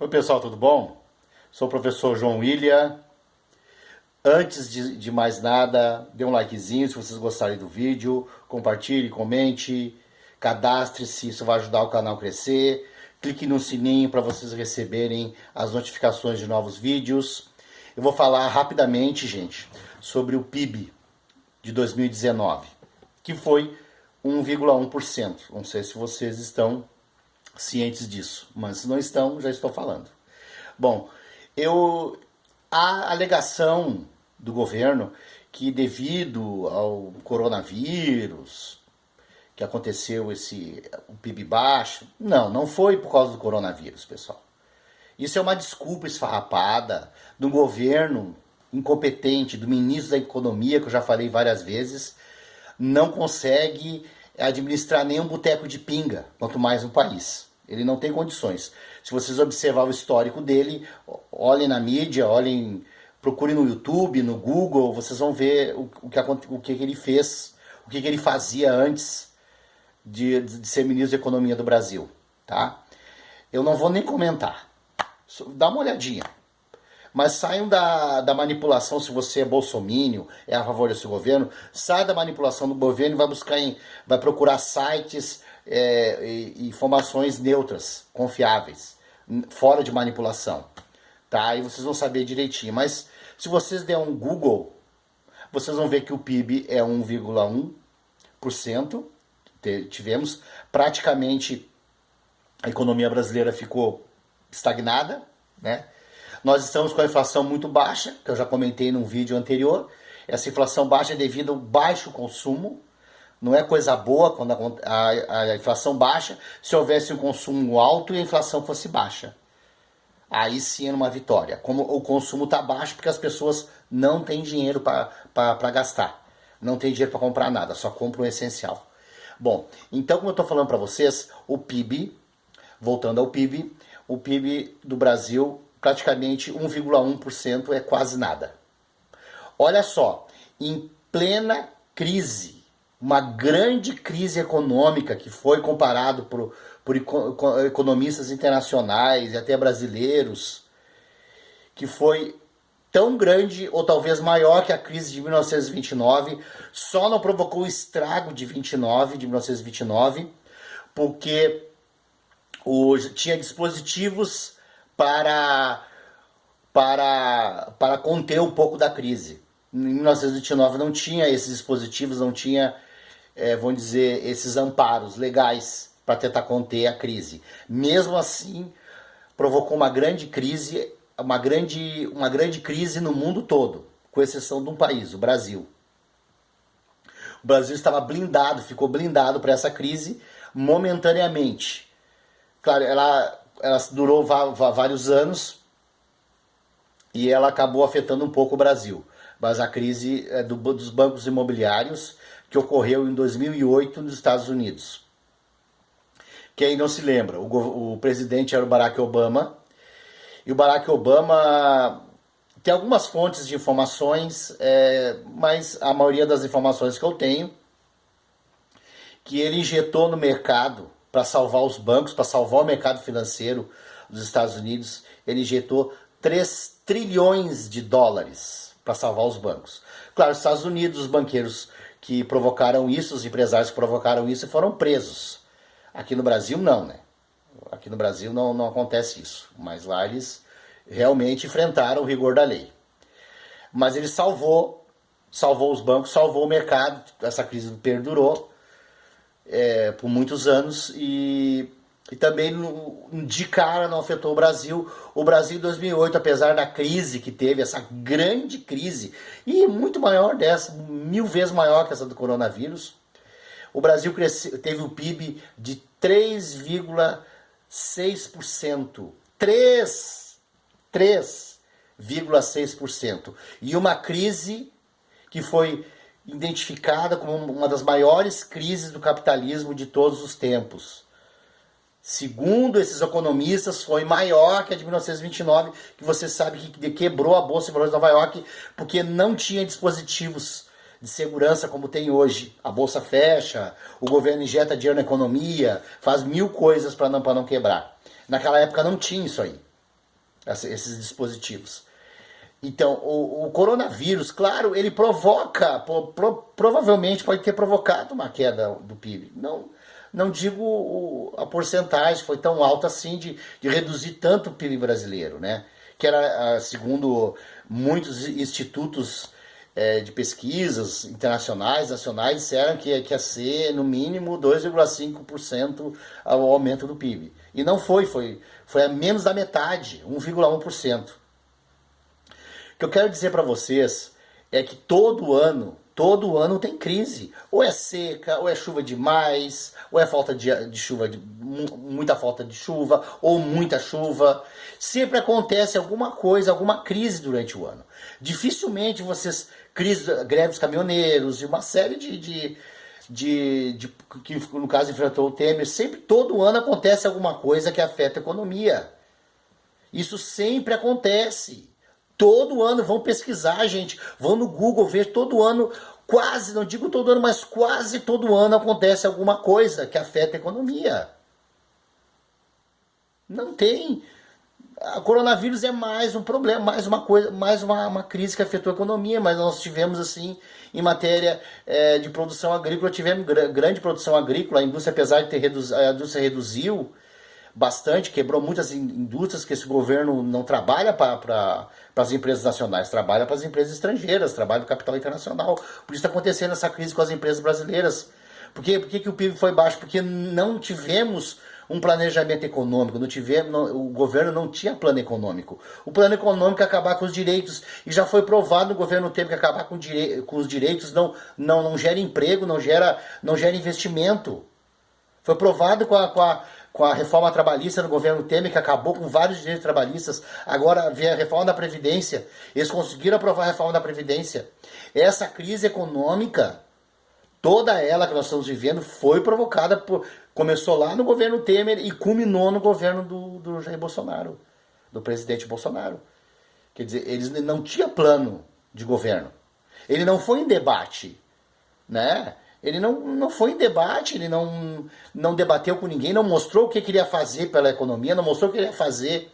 Oi pessoal, tudo bom? Sou o professor João William. Antes de mais nada, dê um likezinho se vocês gostarem do vídeo, compartilhe, comente, cadastre-se, isso vai ajudar o canal a crescer. Clique no sininho para vocês receberem as notificações de novos vídeos. Eu vou falar rapidamente, gente, sobre o PIB de 2019, que foi 1,1%. Não sei se vocês estão cientes disso, mas se não estão, já estou falando. Bom, a alegação do governo que devido ao coronavírus, que aconteceu o PIB baixo, não foi por causa do coronavírus, pessoal. Isso é uma desculpa esfarrapada do governo incompetente, do ministro da Economia, que eu já falei várias vezes, não consegue administrar nem um boteco de pinga, quanto mais um país. Ele não tem condições. Se vocês observar o histórico dele, olhem na mídia, procurem no YouTube, no Google, vocês vão ver o que ele fez, o que ele fazia antes de ser ministro da Economia do Brasil. Tá? Eu não vou nem comentar. Dá uma olhadinha. Mas saiam da manipulação, se você é bolsomínio, é a favor desse governo, sai da manipulação do governo e vai procurar sites e informações neutras, confiáveis, fora de manipulação. Tá? Aí vocês vão saber direitinho. Mas se vocês der um Google, vocês vão ver que o PIB é 1,1%. Tivemos praticamente a economia brasileira ficou estagnada, né? Nós estamos com a inflação muito baixa, que eu já comentei num vídeo anterior. Essa inflação baixa é devido ao baixo consumo. Não é coisa boa quando a inflação baixa, se houvesse um consumo alto e a inflação fosse baixa. Aí sim é uma vitória. Como o consumo está baixo porque as pessoas não têm dinheiro para gastar. Não tem dinheiro para comprar nada, só compram o essencial. Bom, então como eu estou falando para vocês, o PIB, voltando ao PIB, o PIB do Brasil praticamente 1,1% é quase nada. Olha só, em plena crise, uma grande crise econômica que foi comparado por economistas internacionais e até brasileiros, que foi tão grande ou talvez maior que a crise de 1929, só não provocou o estrago de 1929, porque tinha dispositivos para conter um pouco da crise. Em 1929 não tinha esses dispositivos, não tinha, vamos dizer, esses amparos legais para tentar conter a crise. Mesmo assim, provocou uma grande crise no mundo todo, com exceção de um país, o Brasil. O Brasil estava blindado, ficou blindado para essa crise momentaneamente. Claro, ela durou vários anos e ela acabou afetando um pouco o Brasil. Mas a crise dos bancos imobiliários que ocorreu em 2008 nos Estados Unidos. Quem não se lembra, o presidente era o Barack Obama, e o Barack Obama tem algumas fontes de informações, mas a maioria das informações que eu tenho, que ele injetou no mercado para salvar os bancos, para salvar o mercado financeiro dos Estados Unidos, ele injetou 3 trilhões de dólares para salvar os bancos. Claro, os Estados Unidos, os banqueiros que provocaram isso, os empresários que provocaram isso foram presos. Aqui no Brasil não, né? Aqui no Brasil não acontece isso, mas lá eles realmente enfrentaram o rigor da lei. Mas ele salvou os bancos, salvou o mercado, essa crise perdurou por muitos anos e também de cara não afetou o Brasil. O Brasil em 2008, apesar da crise que teve, essa grande crise, e muito maior dessa, 1000 vezes maior que essa do coronavírus, o Brasil teve o PIB de 3,6%. 3,6%. E uma crise que foi identificada como uma das maiores crises do capitalismo de todos os tempos. Segundo esses economistas, foi maior que a de 1929, que você sabe que quebrou a Bolsa de Valores de Nova York, porque não tinha dispositivos de segurança como tem hoje. A Bolsa fecha, o governo injeta dinheiro na economia, faz 1000 coisas para não quebrar. Naquela época não tinha isso aí. esses dispositivos. Então, o coronavírus, claro, ele provoca, provavelmente pode ter provocado uma queda do PIB. Não digo a porcentagem foi tão alta assim de reduzir tanto o PIB brasileiro, né? Que era, segundo muitos institutos de pesquisas internacionais, nacionais, disseram que ia ser no mínimo 2,5% o aumento do PIB. E não foi a menos da metade, 1,1%. O que eu quero dizer para vocês é que todo ano tem crise. Ou é seca, ou é chuva demais, ou é falta de chuva, muita falta de chuva, ou muita chuva. Sempre acontece alguma coisa, alguma crise durante o ano. Dificilmente greve dos caminhoneiros e uma série que no caso enfrentou o Temer, sempre todo ano acontece alguma coisa que afeta a economia. Isso sempre acontece. Todo ano, vão pesquisar, gente, vão no Google ver, todo ano, quase, não digo todo ano, mas quase todo ano acontece alguma coisa que afeta a economia. Não tem. O coronavírus é mais um problema, mais uma crise que afetou a economia, mas nós tivemos assim, em matéria de produção agrícola, tivemos grande produção agrícola, a indústria, apesar de a indústria reduziu bastante, quebrou muitas indústrias, que esse governo não trabalha para as empresas nacionais, trabalha para as empresas estrangeiras, trabalha para o capital internacional. Por isso está acontecendo essa crise com as empresas brasileiras. Por que o PIB foi baixo? Porque não tivemos um planejamento econômico, o governo não tinha plano econômico. O plano econômico é acabar com os direitos, e já foi provado no governo Temer que acabar com os direitos não gera emprego, não gera investimento. Foi provado com a reforma trabalhista no governo Temer, que acabou com vários direitos trabalhistas. Agora vem a reforma da Previdência. Eles conseguiram aprovar a reforma da Previdência. Essa crise econômica, toda ela que nós estamos vivendo, foi provocada começou lá no governo Temer e culminou no governo do Jair Bolsonaro, do presidente Bolsonaro. Quer dizer, eles não tinham plano de governo. Ele não foi em debate, né? Ele não foi em debate, ele não debateu com ninguém, não mostrou o que queria fazer pela economia, não mostrou o que queria fazer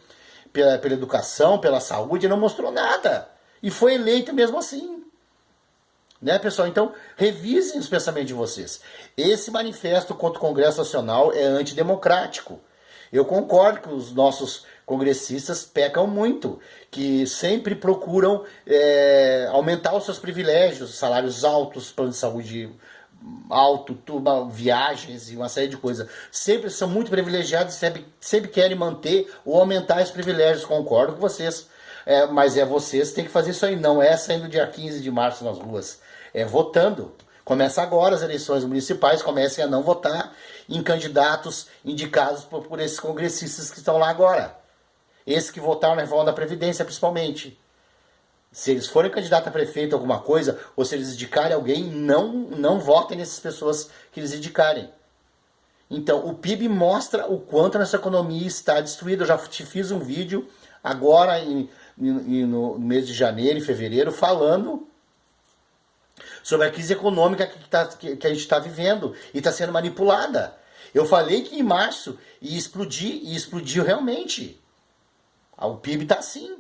pela educação, pela saúde, não mostrou nada. E foi eleito mesmo assim. Né, pessoal? Então, revisem os pensamentos de vocês. Esse manifesto contra o Congresso Nacional é antidemocrático. Eu concordo que os nossos congressistas pecam muito, que sempre procuram aumentar os seus privilégios, salários altos, plano de saúde alto, viagens e uma série de coisas. Sempre são muito privilegiados e sempre querem manter ou aumentar esses privilégios. Concordo com vocês. Mas vocês que têm que fazer isso aí. Não é saindo dia 15 de março nas ruas. É votando. Começa agora as eleições municipais, comecem a não votar em candidatos indicados por esses congressistas que estão lá agora. Esses que votaram na reforma da Previdência, principalmente. Se eles forem candidato a prefeito, alguma coisa, ou se eles indicarem alguém, não votem nessas pessoas que eles indicarem. Então, o PIB mostra o quanto a nossa economia está destruída. Eu já te fiz um vídeo agora no mês de janeiro e fevereiro falando sobre a crise econômica que a gente está vivendo e está sendo manipulada. Eu falei que em março ia explodir, e explodiu realmente. O PIB está assim.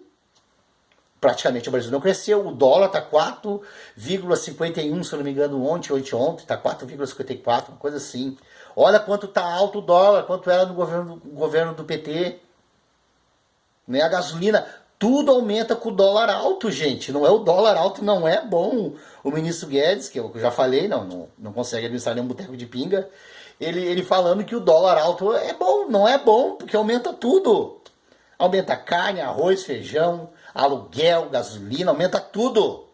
Praticamente o Brasil não cresceu, o dólar está 4,51, se eu não me engano, ontem está 4,54, uma coisa assim. Olha quanto está alto o dólar, quanto era no governo do PT. Né? A gasolina, tudo aumenta com o dólar alto, gente. Não é o dólar alto, não é bom. O ministro Guedes, que eu já falei, não consegue administrar nenhum boteco de pinga, ele falando que o dólar alto é bom. Não é bom, porque aumenta tudo. Aumenta carne, arroz, feijão, aluguel, gasolina, aumenta tudo.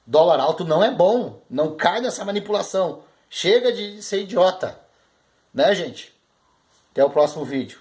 Dólar alto não é bom. Não cai nessa manipulação. Chega de ser idiota. Né, gente? Até o próximo vídeo.